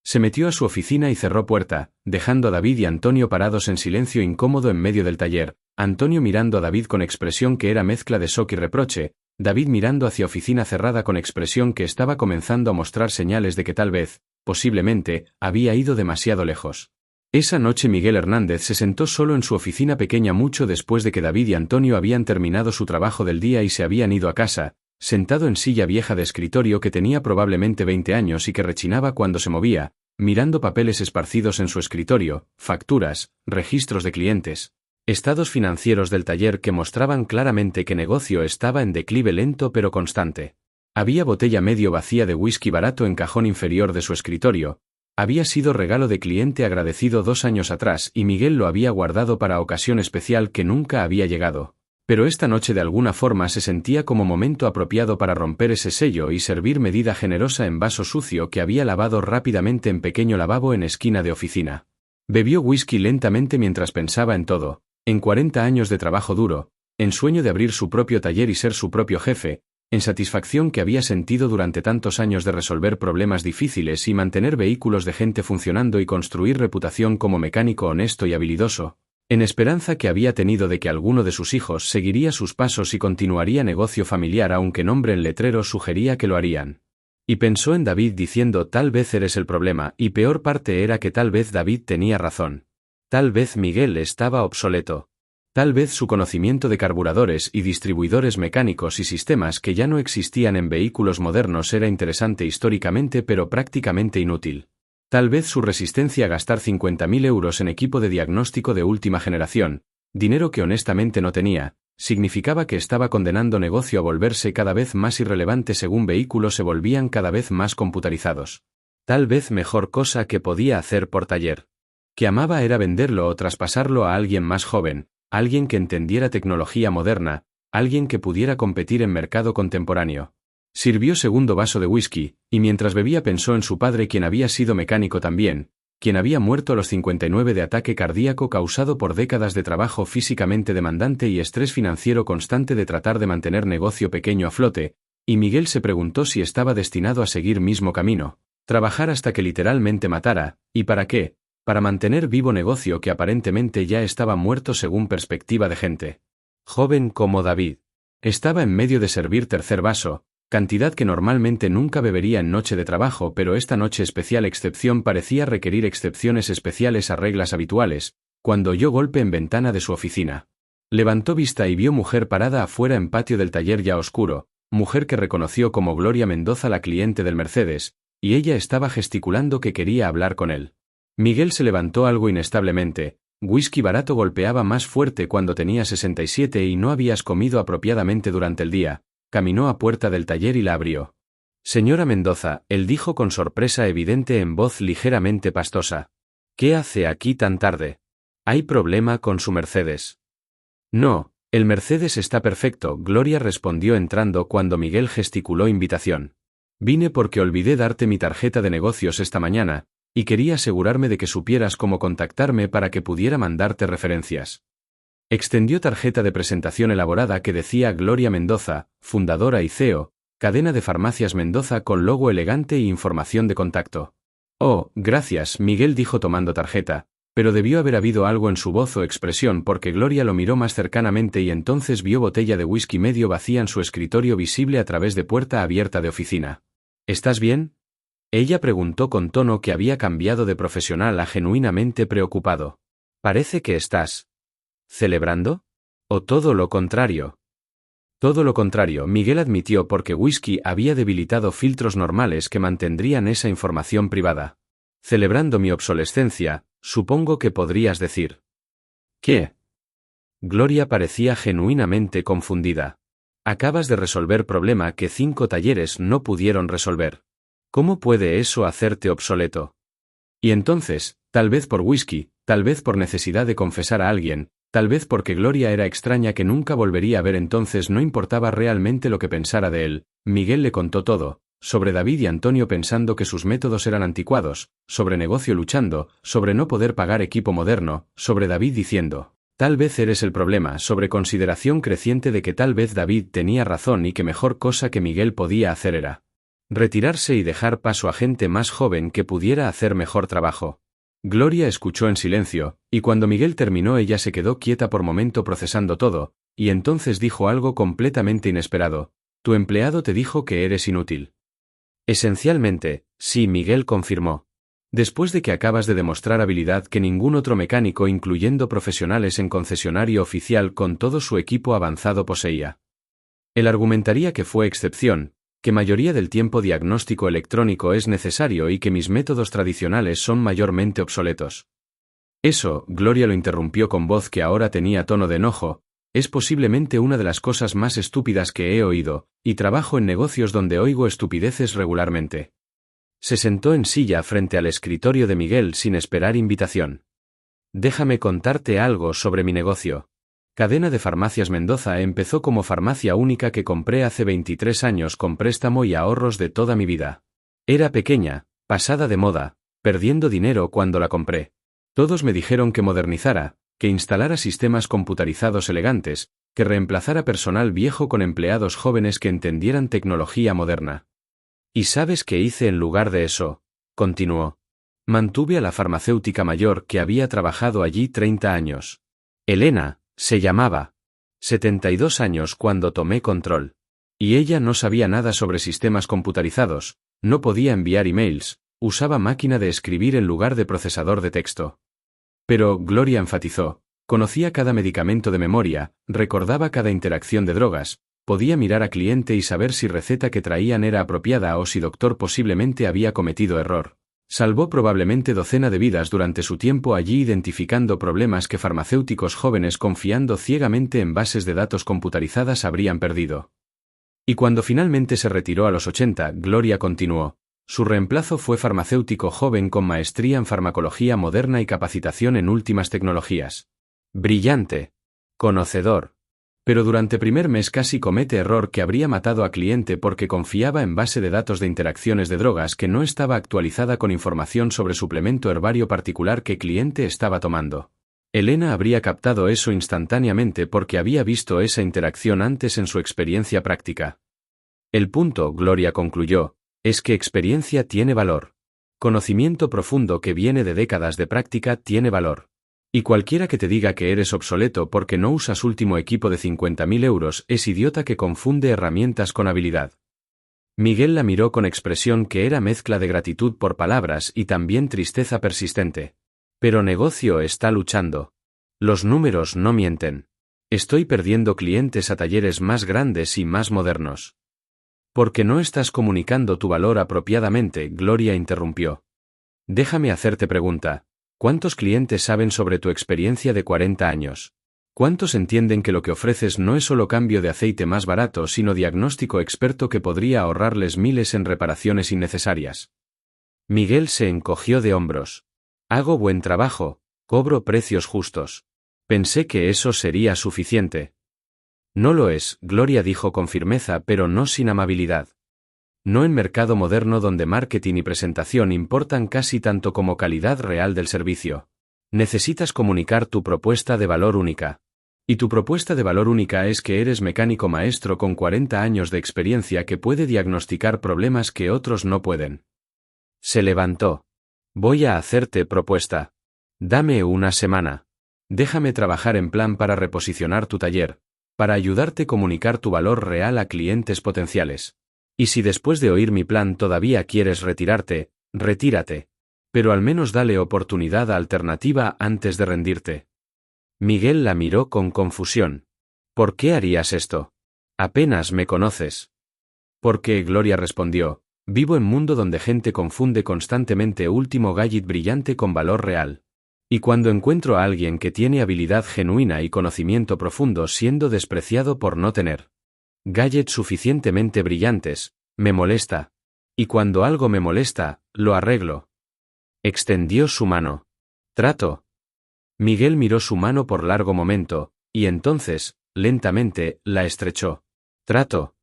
Se metió a su oficina y cerró puerta, dejando a David y Antonio parados en silencio incómodo en medio del taller, Antonio mirando a David con expresión que era mezcla de shock y reproche, David mirando hacia oficina cerrada con expresión que estaba comenzando a mostrar señales de que tal vez, posiblemente, había ido demasiado lejos. Esa noche Miguel Hernández se sentó solo en su oficina pequeña mucho después de que David y Antonio habían terminado su trabajo del día y se habían ido a casa, sentado en silla vieja de escritorio que tenía probablemente 20 años y que rechinaba cuando se movía, mirando papeles esparcidos en su escritorio, facturas, registros de clientes, estados financieros del taller que mostraban claramente que negocio estaba en declive lento pero constante. Había botella medio vacía de whisky barato en cajón inferior de su escritorio. Había sido regalo de cliente agradecido 2 años atrás y Miguel lo había guardado para ocasión especial que nunca había llegado. Pero esta noche de alguna forma se sentía como momento apropiado para romper ese sello y servir medida generosa en vaso sucio que había lavado rápidamente en pequeño lavabo en esquina de oficina. Bebió whisky lentamente mientras pensaba en todo, en 40 años de trabajo duro, en sueño de abrir su propio taller y ser su propio jefe, en satisfacción que había sentido durante tantos años de resolver problemas difíciles y mantener vehículos de gente funcionando y construir reputación como mecánico honesto y habilidoso, en esperanza que había tenido de que alguno de sus hijos seguiría sus pasos y continuaría negocio familiar aunque nombre en letrero sugería que lo harían. Y pensó en David diciendo tal vez eres el problema y peor parte era que tal vez David tenía razón. Tal vez Miguel estaba obsoleto. Tal vez su conocimiento de carburadores y distribuidores mecánicos y sistemas que ya no existían en vehículos modernos era interesante históricamente pero prácticamente inútil. Tal vez su resistencia a gastar 50.000 euros en equipo de diagnóstico de última generación, dinero que honestamente no tenía, significaba que estaba condenando negocio a volverse cada vez más irrelevante según vehículos se volvían cada vez más computarizados. Tal vez mejor cosa que podía hacer por taller. Que amaba era venderlo o traspasarlo a alguien más joven, alguien que entendiera tecnología moderna, alguien que pudiera competir en mercado contemporáneo. Sirvió segundo vaso de whisky, y mientras bebía pensó en su padre quien había sido mecánico también, quien había muerto a los 59 de ataque cardíaco causado por décadas de trabajo físicamente demandante y estrés financiero constante de tratar de mantener negocio pequeño a flote, y Miguel se preguntó si estaba destinado a seguir mismo camino, trabajar hasta que literalmente matara, ¿y para qué? Para mantener vivo negocio que aparentemente ya estaba muerto según perspectiva de gente joven como David. Estaba en medio de servir tercer vaso, cantidad que normalmente nunca bebería en noche de trabajo pero esta noche especial excepción parecía requerir excepciones especiales a reglas habituales, cuando oyó golpe en ventana de su oficina. Levantó vista y vio mujer parada afuera en patio del taller ya oscuro, mujer que reconoció como Gloria Mendoza la cliente del Mercedes, y ella estaba gesticulando que quería hablar con él. Miguel se levantó algo inestablemente, Whisky barato golpeaba más fuerte cuando tenía 67 y no habías comido apropiadamente durante el día. Caminó a puerta del taller y la abrió. Señora Mendoza, él dijo con sorpresa evidente en voz ligeramente pastosa. ¿Qué hace aquí tan tarde? ¿Hay problema con su Mercedes? No, el Mercedes está perfecto, Gloria respondió entrando cuando Miguel gesticuló invitación. Vine porque olvidé darte mi tarjeta de negocios esta mañana, y quería asegurarme de que supieras cómo contactarme para que pudiera mandarte referencias. Extendió tarjeta de presentación elaborada que decía Gloria Mendoza, fundadora y CEO, cadena de farmacias Mendoza con logo elegante e información de contacto. Oh, gracias, Miguel dijo tomando tarjeta, pero debió haber habido algo en su voz o expresión porque Gloria lo miró más cercanamente y entonces vio botella de whisky medio vacía en su escritorio visible a través de puerta abierta de oficina. ¿Estás bien? Ella preguntó con tono que había cambiado de profesional a genuinamente preocupado. Parece que estás ¿celebrando? ¿O todo lo contrario? Todo lo contrario, Miguel admitió porque Whisky había debilitado filtros normales que mantendrían esa información privada. Celebrando mi obsolescencia, supongo que podrías decir. ¿Qué? Gloria parecía genuinamente confundida. Acabas de resolver problema que 5 talleres no pudieron resolver. ¿Cómo puede eso hacerte obsoleto? Y entonces, tal vez por Whisky, tal vez por necesidad de confesar a alguien, tal vez porque Gloria era extraña que nunca volvería a ver entonces no importaba realmente lo que pensara de él, Miguel le contó todo, sobre David y Antonio pensando que sus métodos eran anticuados, sobre negocio luchando, sobre no poder pagar equipo moderno, sobre David diciendo, tal vez eres el problema, sobre consideración creciente de que tal vez David tenía razón y que mejor cosa que Miguel podía hacer era retirarse y dejar paso a gente más joven que pudiera hacer mejor trabajo. Gloria escuchó en silencio, y cuando Miguel terminó ella se quedó quieta por momento procesando todo, y entonces dijo algo completamente inesperado. Tu empleado te dijo que eres inútil. Esencialmente, sí, Miguel confirmó. Después de que acabas de demostrar habilidad que ningún otro mecánico incluyendo profesionales en concesionario oficial con todo su equipo avanzado poseía. Él argumentaría que fue excepción, que mayoría del tiempo diagnóstico electrónico es necesario y que mis métodos tradicionales son mayormente obsoletos. Eso, Gloria lo interrumpió con voz que ahora tenía tono de enojo, es posiblemente una de las cosas más estúpidas que he oído, y trabajo en negocios donde oigo estupideces regularmente. Se sentó en silla frente al escritorio de Miguel sin esperar invitación. Déjame contarte algo sobre mi negocio. Cadena de Farmacias Mendoza empezó como farmacia única que compré hace 23 años con préstamo y ahorros de toda mi vida. Era pequeña, pasada de moda, perdiendo dinero cuando la compré. Todos me dijeron que modernizara, que instalara sistemas computarizados elegantes, que reemplazara personal viejo con empleados jóvenes que entendieran tecnología moderna. ¿Y sabes qué hice en lugar de eso? Continuó. Mantuve a la farmacéutica mayor que había trabajado allí 30 años. Elena se llamaba. 72 años cuando tomé control. Y ella no sabía nada sobre sistemas computarizados, no podía enviar emails, usaba máquina de escribir en lugar de procesador de texto. Pero, Gloria enfatizó, conocía cada medicamento de memoria, recordaba cada interacción de drogas, podía mirar a cliente y saber si receta que traían era apropiada o si doctor posiblemente había cometido error. Salvó probablemente docena de vidas durante su tiempo allí identificando problemas que farmacéuticos jóvenes confiando ciegamente en bases de datos computarizadas habrían perdido. Y cuando finalmente se retiró a los 80, Gloria continuó. Su reemplazo fue farmacéutico joven con maestría en farmacología moderna y capacitación en últimas tecnologías. Brillante. Conocedor. Pero durante primer mes casi comete error que habría matado a cliente porque confiaba en base de datos de interacciones de drogas que no estaba actualizada con información sobre suplemento herbario particular que cliente estaba tomando. Elena habría captado eso instantáneamente porque había visto esa interacción antes en su experiencia práctica. El punto, Gloria concluyó, es que experiencia tiene valor. Conocimiento profundo que viene de décadas de práctica tiene valor. Y cualquiera que te diga que eres obsoleto porque no usas último equipo de 50.000 euros es idiota que confunde herramientas con habilidad. Miguel la miró con expresión que era mezcla de gratitud por palabras y también tristeza persistente. Pero negocio está luchando. Los números no mienten. Estoy perdiendo clientes a talleres más grandes y más modernos. Porque no estás comunicando tu valor apropiadamente, Gloria interrumpió. Déjame hacerte pregunta. ¿Cuántos clientes saben sobre tu experiencia de 40 años? ¿Cuántos entienden que lo que ofreces no es solo cambio de aceite más barato, sino diagnóstico experto que podría ahorrarles miles en reparaciones innecesarias? Miguel se encogió de hombros. Hago buen trabajo, cobro precios justos. Pensé que eso sería suficiente. No lo es, Gloria dijo con firmeza, pero no sin amabilidad. No en mercado moderno donde marketing y presentación importan casi tanto como calidad real del servicio. Necesitas comunicar tu propuesta de valor única. Y tu propuesta de valor única es que eres mecánico maestro con 40 años de experiencia que puede diagnosticar problemas que otros no pueden. Se levantó. Voy a hacerte propuesta. Dame una semana. Déjame trabajar en plan para reposicionar tu taller, para ayudarte a comunicar tu valor real a clientes potenciales. Y si después de oír mi plan todavía quieres retirarte, retírate. Pero al menos dale oportunidad alternativa antes de rendirte. Miguel la miró con confusión. ¿Por qué harías esto? Apenas me conoces. Porque, Gloria respondió, vivo en un mundo donde gente confunde constantemente último gadget brillante con valor real. Y cuando encuentro a alguien que tiene habilidad genuina y conocimiento profundo siendo despreciado por no tener gadgets suficientemente brillantes, me molesta. Y cuando algo me molesta, lo arreglo. Extendió su mano. Trato. Miguel miró su mano por largo momento, y entonces, lentamente, la estrechó. Trato.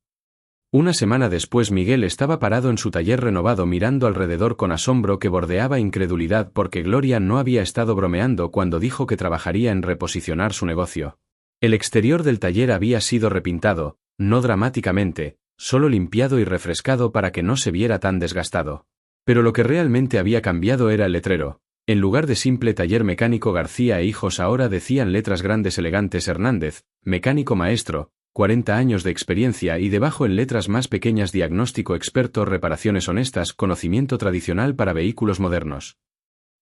Una semana después Miguel estaba parado en su taller renovado mirando alrededor con asombro que bordeaba incredulidad porque Gloria no había estado bromeando cuando dijo que trabajaría en reposicionar su negocio. El exterior del taller había sido repintado, no dramáticamente, solo limpiado y refrescado para que no se viera tan desgastado. Pero lo que realmente había cambiado era el letrero. En lugar de simple taller mecánico García e Hijos ahora decían letras grandes elegantes Hernández, mecánico maestro, 40 años de experiencia y debajo en letras más pequeñas diagnóstico experto reparaciones honestas conocimiento tradicional para vehículos modernos.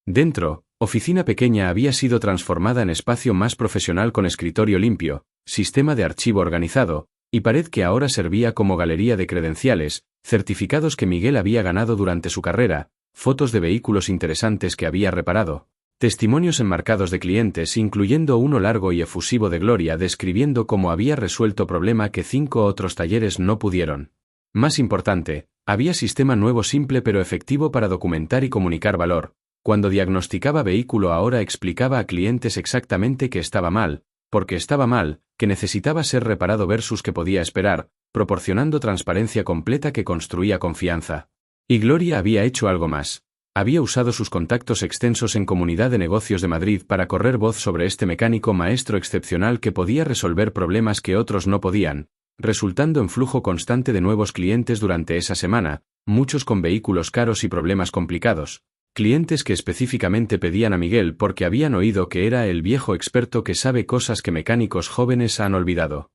Dentro, oficina pequeña había sido transformada en espacio más profesional con escritorio limpio, sistema de archivo organizado, y pared que ahora servía como galería de credenciales, certificados que Miguel había ganado durante su carrera, fotos de vehículos interesantes que había reparado, testimonios enmarcados de clientes incluyendo uno largo y efusivo de Gloria describiendo cómo había resuelto problema que 5 otros talleres no pudieron. Más importante, había sistema nuevo simple pero efectivo para documentar y comunicar valor. Cuando diagnosticaba vehículo ahora explicaba a clientes exactamente que estaba mal, porque estaba mal, que necesitaba ser reparado versus que podía esperar, proporcionando transparencia completa que construía confianza. Y Gloria había hecho algo más. Había usado sus contactos extensos en Comunidad de Negocios de Madrid para correr voz sobre este mecánico maestro excepcional que podía resolver problemas que otros no podían, resultando en flujo constante de nuevos clientes durante esa semana, muchos con vehículos caros y problemas complicados. Clientes que específicamente pedían a Miguel porque habían oído que era el viejo experto que sabe cosas que mecánicos jóvenes han olvidado.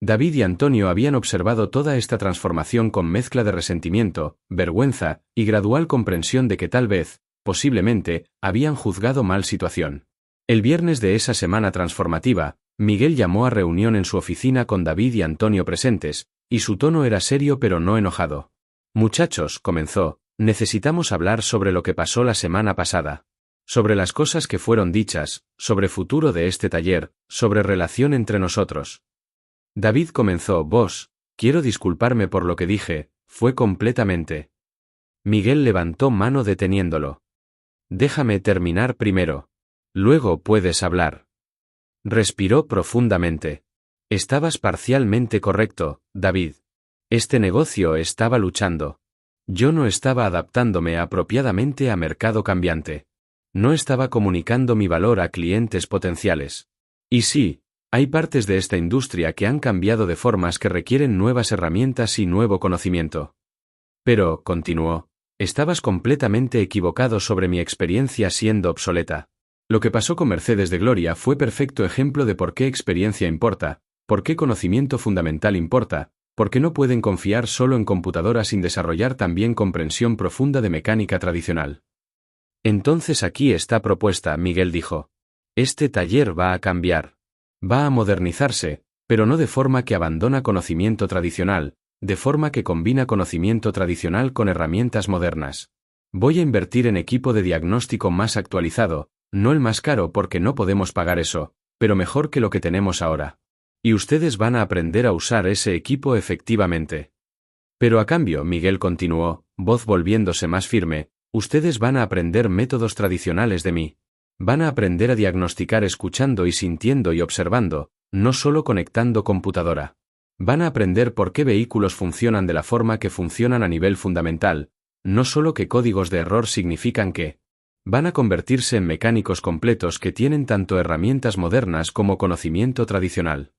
David y Antonio habían observado toda esta transformación con mezcla de resentimiento, vergüenza, y gradual comprensión de que tal vez, posiblemente, habían juzgado mal situación. El viernes de esa semana transformativa, Miguel llamó a reunión en su oficina con David y Antonio presentes, y su tono era serio pero no enojado. Muchachos, comenzó, necesitamos hablar sobre lo que pasó la semana pasada. Sobre las cosas que fueron dichas, sobre futuro de este taller, sobre relación entre nosotros. David comenzó, boss, quiero disculparme por lo que dije, fue completamente. Miguel levantó mano deteniéndolo. Déjame terminar primero. Luego puedes hablar. Respiró profundamente. Estabas parcialmente correcto, David. Este negocio estaba luchando. Yo no estaba adaptándome apropiadamente a mercado cambiante. No estaba comunicando mi valor a clientes potenciales. Y sí, hay partes de esta industria que han cambiado de formas que requieren nuevas herramientas y nuevo conocimiento. Pero, continuó, estabas completamente equivocado sobre mi experiencia siendo obsoleta. Lo que pasó con Mercedes de Gloria fue perfecto ejemplo de por qué experiencia importa, por qué conocimiento fundamental importa, porque no pueden confiar solo en computadoras sin desarrollar también comprensión profunda de mecánica tradicional. Entonces aquí está propuesta, Miguel dijo. Este taller va a cambiar. Va a modernizarse, pero no de forma que abandona conocimiento tradicional, de forma que combina conocimiento tradicional con herramientas modernas. Voy a invertir en equipo de diagnóstico más actualizado, no el más caro porque no podemos pagar eso, pero mejor que lo que tenemos ahora. Y ustedes van a aprender a usar ese equipo efectivamente. Pero a cambio, Miguel continuó, voz volviéndose más firme, ustedes van a aprender métodos tradicionales de mí. Van a aprender a diagnosticar escuchando y sintiendo y observando, no solo conectando computadora. Van a aprender por qué vehículos funcionan de la forma que funcionan a nivel fundamental, no solo qué códigos de error significan qué. Van a convertirse en mecánicos completos que tienen tanto herramientas modernas como conocimiento tradicional.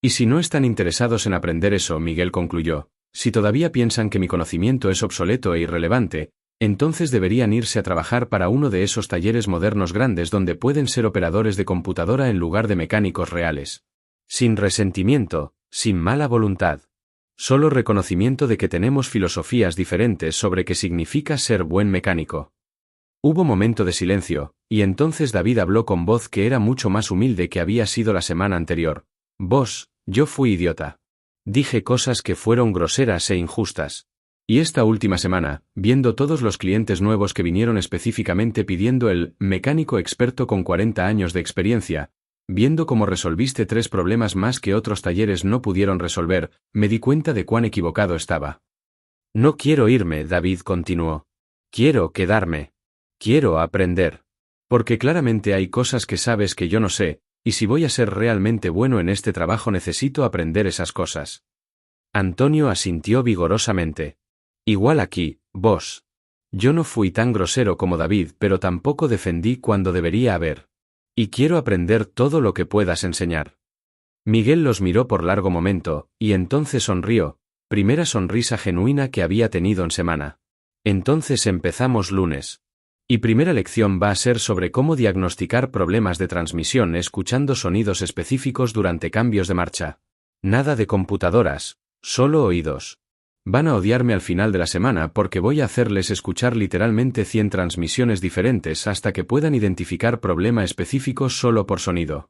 Y si no están interesados en aprender eso, Miguel concluyó, si todavía piensan que mi conocimiento es obsoleto e irrelevante, entonces deberían irse a trabajar para uno de esos talleres modernos grandes donde pueden ser operadores de computadora en lugar de mecánicos reales. Sin resentimiento, sin mala voluntad. Solo reconocimiento de que tenemos filosofías diferentes sobre qué significa ser buen mecánico. Hubo momento de silencio, y entonces David habló con voz que era mucho más humilde que había sido la semana anterior. Vos, yo fui idiota. Dije cosas que fueron groseras e injustas. Y esta última semana, viendo todos los clientes nuevos que vinieron específicamente pidiendo el mecánico experto con 40 años de experiencia, viendo cómo resolviste 3 problemas más que otros talleres no pudieron resolver, me di cuenta de cuán equivocado estaba. No quiero irme, David continuó. Quiero quedarme. Quiero aprender. Porque claramente hay cosas que sabes que yo no sé, y si voy a ser realmente bueno en este trabajo necesito aprender esas cosas. Antonio asintió vigorosamente. Igual aquí, vos. Yo no fui tan grosero como David, pero tampoco defendí cuando debería haber. Y quiero aprender todo lo que puedas enseñar. Miguel los miró por largo momento, y entonces sonrió, primera sonrisa genuina que había tenido en semana. Entonces empezamos lunes. Y primera lección va a ser sobre cómo diagnosticar problemas de transmisión escuchando sonidos específicos durante cambios de marcha. Nada de computadoras, solo oídos. Van a odiarme al final de la semana porque voy a hacerles escuchar literalmente 100 transmisiones diferentes hasta que puedan identificar problema específico solo por sonido.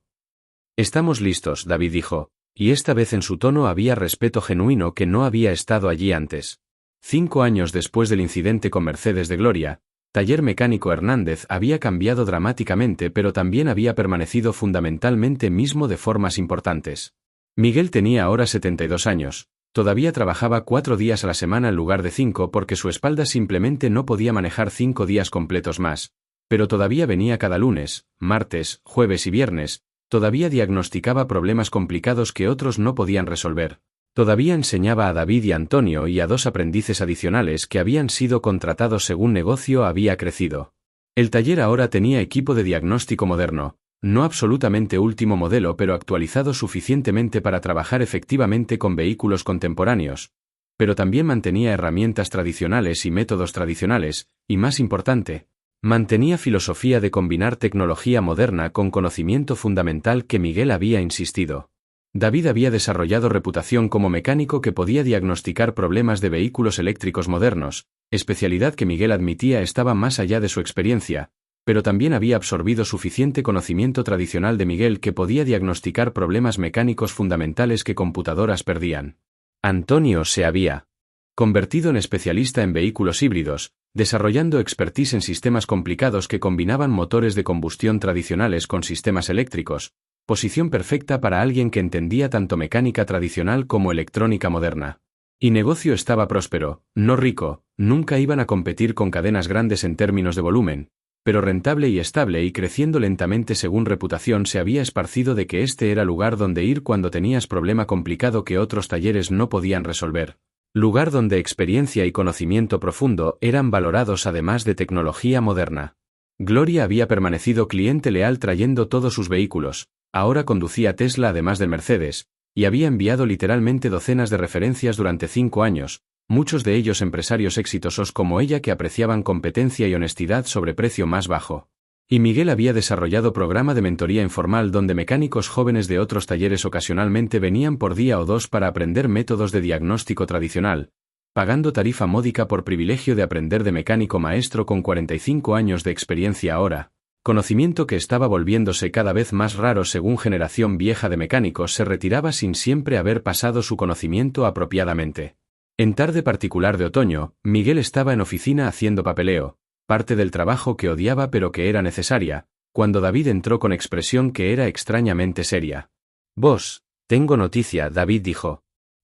Estamos listos, David dijo, y esta vez en su tono había respeto genuino que no había estado allí antes. 5 años después del incidente con Mercedes de Gloria, Taller Mecánico Hernández había cambiado dramáticamente pero también había permanecido fundamentalmente mismo de formas importantes. Miguel tenía ahora 72 años. Todavía trabajaba 4 días a la semana en lugar de 5 porque su espalda simplemente no podía manejar 5 días completos más, pero todavía venía cada lunes, martes, jueves y viernes, todavía diagnosticaba problemas complicados que otros no podían resolver, todavía enseñaba a David y Antonio y a 2 aprendices adicionales que habían sido contratados según negocio había crecido. El taller ahora tenía equipo de diagnóstico moderno. No absolutamente último modelo pero actualizado suficientemente para trabajar efectivamente con vehículos contemporáneos, pero también mantenía herramientas tradicionales y métodos tradicionales, y más importante, mantenía filosofía de combinar tecnología moderna con conocimiento fundamental que Miguel había insistido. David había desarrollado reputación como mecánico que podía diagnosticar problemas de vehículos eléctricos modernos, especialidad que Miguel admitía estaba más allá de su experiencia, pero también había absorbido suficiente conocimiento tradicional de Miguel que podía diagnosticar problemas mecánicos fundamentales que computadoras perdían. Antonio se había convertido en especialista en vehículos híbridos, desarrollando expertise en sistemas complicados que combinaban motores de combustión tradicionales con sistemas eléctricos, posición perfecta para alguien que entendía tanto mecánica tradicional como electrónica moderna. Y negocio estaba próspero, no rico, nunca iban a competir con cadenas grandes en términos de volumen, pero rentable y estable y creciendo lentamente según reputación se había esparcido de que este era lugar donde ir cuando tenías problema complicado que otros talleres no podían resolver. Lugar donde experiencia y conocimiento profundo eran valorados además de tecnología moderna. Gloria había permanecido cliente leal trayendo todos sus vehículos, ahora conducía Tesla además del Mercedes, y había enviado literalmente docenas de referencias durante 5 años, muchos de ellos empresarios exitosos como ella que apreciaban competencia y honestidad sobre precio más bajo. Y Miguel había desarrollado programa de mentoría informal donde mecánicos jóvenes de otros talleres ocasionalmente venían por día o 2 para aprender métodos de diagnóstico tradicional, pagando tarifa módica por privilegio de aprender de mecánico maestro con 45 años de experiencia ahora, conocimiento que estaba volviéndose cada vez más raro según generación vieja de mecánicos se retiraba sin siempre haber pasado su conocimiento apropiadamente. En tarde particular de otoño, Miguel estaba en oficina haciendo papeleo, parte del trabajo que odiaba pero que era necesaria, cuando David entró con expresión que era extrañamente seria. «Boss, tengo noticia», David dijo.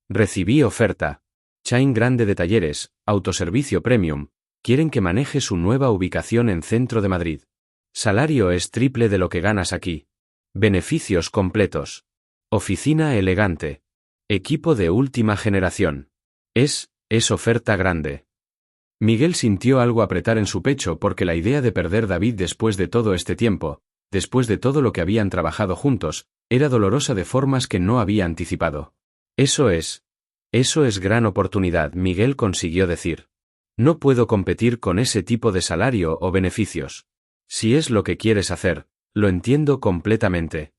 «Recibí oferta. Chain grande de talleres, autoservicio premium, quieren que maneje su nueva ubicación en centro de Madrid. Salario es triple de lo que ganas aquí. Beneficios completos. Oficina elegante. Equipo de última generación. Es oferta grande». Miguel sintió algo apretar en su pecho porque la idea de perder David después de todo este tiempo, después de todo lo que habían trabajado juntos, era dolorosa de formas que no había anticipado. Eso es gran oportunidad, Miguel consiguió decir. No puedo competir con ese tipo de salario o beneficios. Si es lo que quieres hacer, lo entiendo completamente.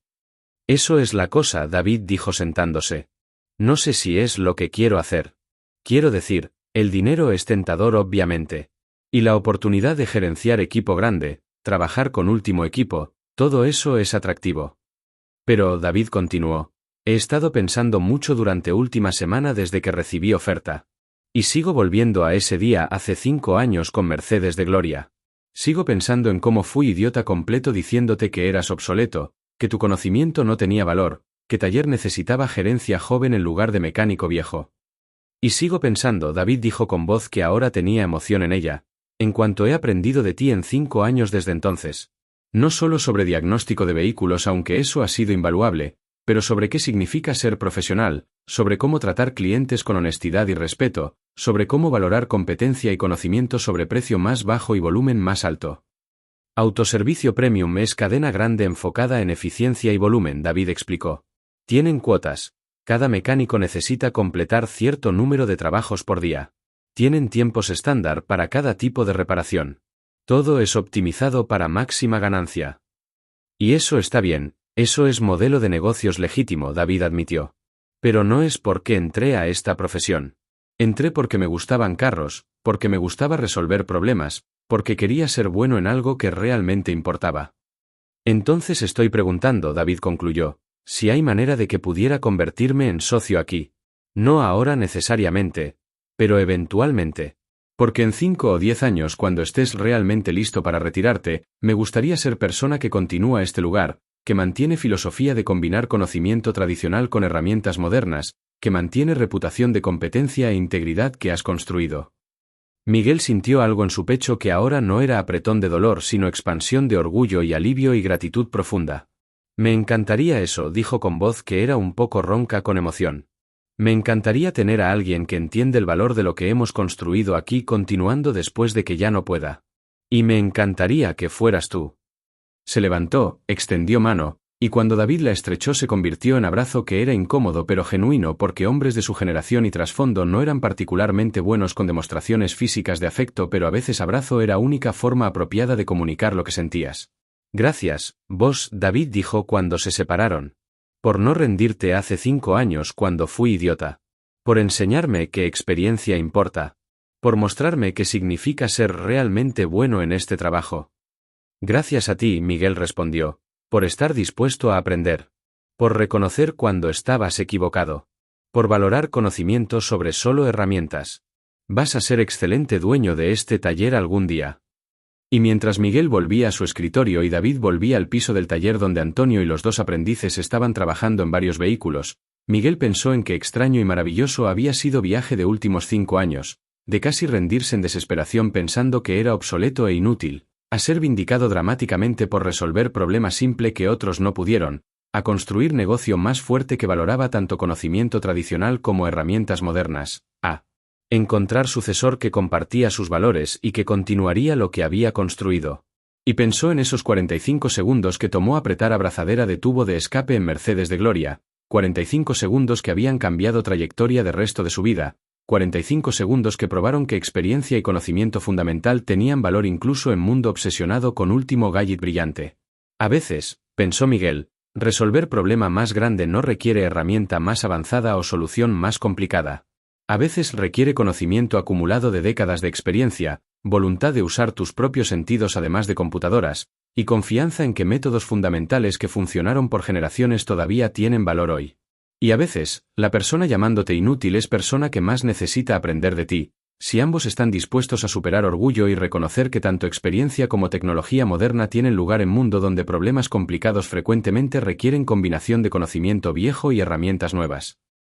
Eso es la cosa, David dijo sentándose. No sé si es lo que quiero hacer. Quiero decir, el dinero es tentador obviamente. Y la oportunidad de gerenciar equipo grande, trabajar con último equipo, todo eso es atractivo. Pero, David continuó, he estado pensando mucho durante última semana desde que recibí oferta. Y sigo volviendo a ese día hace 5 años con Mercedes de Gloria. Sigo pensando en cómo fui idiota completo diciéndote que eras obsoleto, que tu conocimiento no tenía valor, que taller necesitaba gerencia joven en lugar de mecánico viejo. Y sigo pensando, David dijo con voz que ahora tenía emoción en ella, en cuanto he aprendido de ti en 5 años desde entonces. No solo sobre diagnóstico de vehículos, aunque eso ha sido invaluable, pero sobre qué significa ser profesional, sobre cómo tratar clientes con honestidad y respeto, sobre cómo valorar competencia y conocimiento sobre precio más bajo y volumen más alto. Autoservicio Premium es cadena grande enfocada en eficiencia y volumen, David explicó. Tienen cuotas. Cada mecánico necesita completar cierto número de trabajos por día. Tienen tiempos estándar para cada tipo de reparación. Todo es optimizado para máxima ganancia. Y eso está bien, eso es modelo de negocios legítimo, David admitió. Pero no es por qué entré a esta profesión. Entré porque me gustaban carros, porque me gustaba resolver problemas, porque quería ser bueno en algo que realmente importaba. Entonces estoy preguntando, David concluyó, si hay manera de que pudiera convertirme en socio aquí. No ahora necesariamente, pero eventualmente. Porque en 5 o 10 años, cuando estés realmente listo para retirarte, me gustaría ser persona que continúa este lugar, que mantiene filosofía de combinar conocimiento tradicional con herramientas modernas, que mantiene reputación de competencia e integridad que has construido. Miguel sintió algo en su pecho que ahora no era apretón de dolor sino expansión de orgullo y alivio y gratitud profunda. Me encantaría eso, dijo con voz que era un poco ronca con emoción. Me encantaría tener a alguien que entiende el valor de lo que hemos construido aquí continuando después de que ya no pueda. Y me encantaría que fueras tú. Se levantó, extendió mano, y cuando David la estrechó se convirtió en abrazo que era incómodo pero genuino porque hombres de su generación y trasfondo no eran particularmente buenos con demostraciones físicas de afecto, pero a veces abrazo era única forma apropiada de comunicar lo que sentías. Gracias, boss, David dijo cuando se separaron. Por no rendirte hace 5 años cuando fui idiota. Por enseñarme qué experiencia importa. Por mostrarme qué significa ser realmente bueno en este trabajo. Gracias a ti, Miguel respondió, por estar dispuesto a aprender. Por reconocer cuando estabas equivocado. Por valorar conocimientos sobre solo herramientas. Vas a ser excelente dueño de este taller algún día. Y mientras Miguel volvía a su escritorio y David volvía al piso del taller donde Antonio y los 2 aprendices estaban trabajando en varios vehículos, Miguel pensó en qué extraño y maravilloso había sido viaje de últimos 5 años, de casi rendirse en desesperación pensando que era obsoleto e inútil, a ser vindicado dramáticamente por resolver problema simple que otros no pudieron, a construir negocio más fuerte que valoraba tanto conocimiento tradicional como herramientas modernas, a encontrar sucesor que compartía sus valores y que continuaría lo que había construido. Y pensó en esos 45 segundos que tomó apretar abrazadera de tubo de escape en Mercedes de Gloria, 45 segundos que habían cambiado trayectoria de resto de su vida, 45 segundos que probaron que experiencia y conocimiento fundamental tenían valor incluso en mundo obsesionado con último gadget brillante. A veces, pensó Miguel, resolver problema más grande no requiere herramienta más avanzada o solución más complicada. A veces requiere conocimiento acumulado de décadas de experiencia, voluntad de usar tus propios sentidos además de computadoras, y confianza en que métodos fundamentales que funcionaron por generaciones todavía tienen valor hoy. Y a veces, la persona llamándote inútil es persona que más necesita aprender de ti, si ambos están dispuestos a superar orgullo y reconocer que tanto experiencia como tecnología moderna tienen lugar en mundo donde problemas complicados frecuentemente requieren combinación de conocimiento viejo y herramientas nuevas.